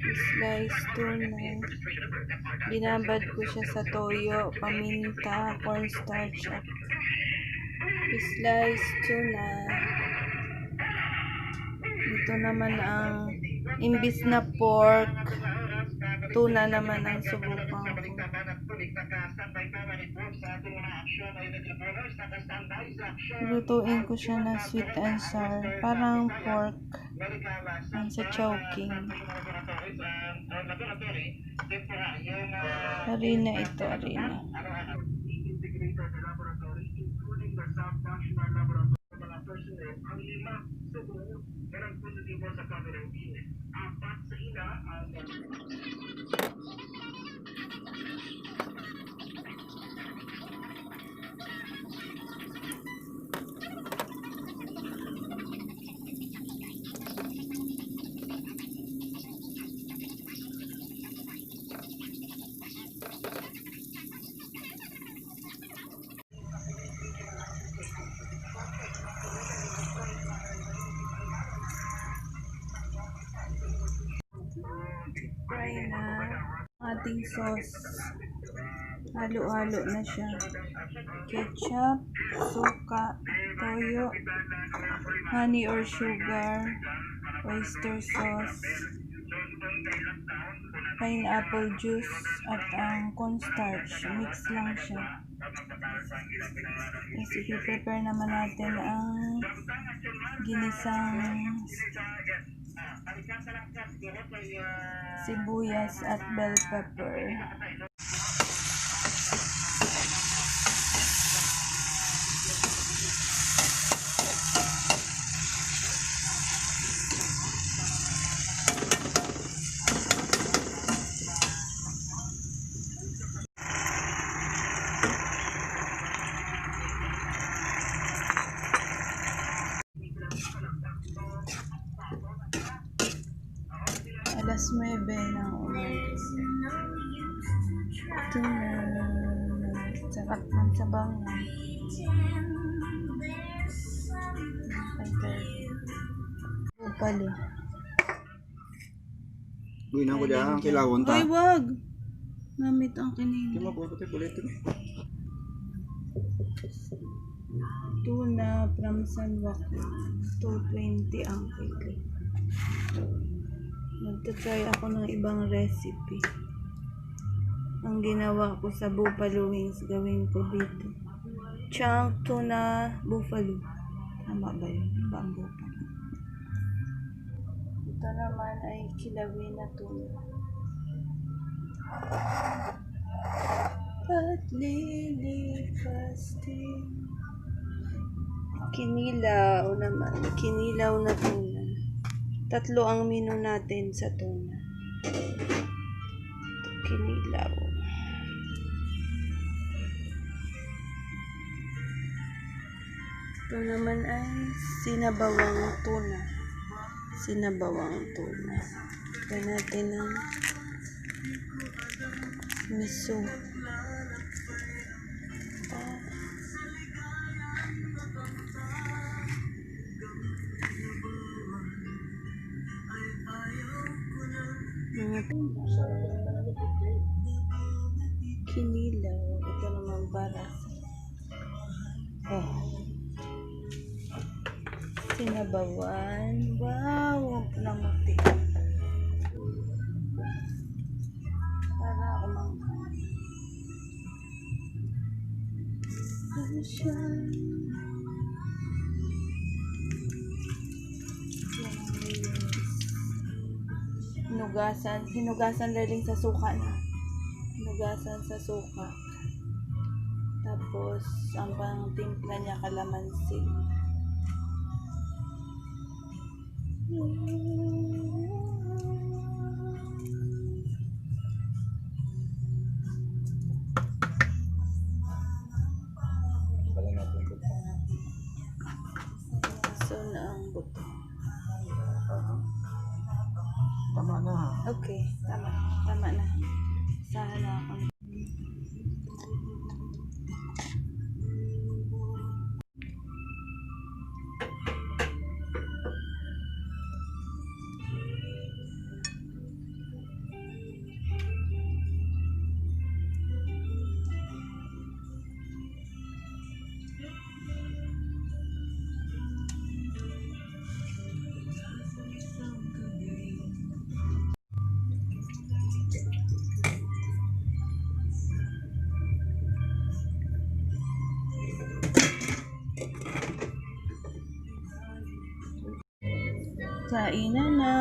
Slice tuna. Binabad ko siya sa toyo, paminta, cornstarch at slice tuna. Ito naman ang imbis na pork, tuna naman ang subukan ko. Lutuin ko siya na sweet and sour, parang pork sa chowking. Harina ito, harina. Fry na ating sauce. Halo-halo na siya. Ketchup, suka, toyo, honey or sugar, oyster sauce, pineapple juice, at ang cornstarch. Mix lang siya. Kasi i-prepare naman natin ang ginisang sibuyas at bell pepper. Alas 9 ng umaga. Ito na. Sarap ng sabaw na. Upalo. Uy, na ko dyan ang kilawon ta. Ay, wag! Namit ang kinini. Kima po, puti-pulit. Tuna from San Joaquin. 220 ang kilo. Magta-try ako ng ibang recipe. Ang ginawa ko sa buffalo wings, gawin ko dito. Chunk tuna buffalo. Tama ba yun? Ba ang buffalo? Ito naman ay kilawin na tuna. At lilipastin. Kinilaw naman. Kinilaw na tuna. 3 ang menu natin sa tuna. Kinilaw. Ito naman ay sinabawang tuna. Sinabawang tuna. Ito natin ang miso. Mga kinilaw. Ito naman para sa sinabawan. Wow! Namuti. Para umangka. Ano siya? Hinugasan laling sa suka na. Hinugasan sa suka. Tapos, ang pang-timpla niya kalamansi. So na ang buto. Tama na. Okay, tama. Tama na. Sana ako. Kainan na.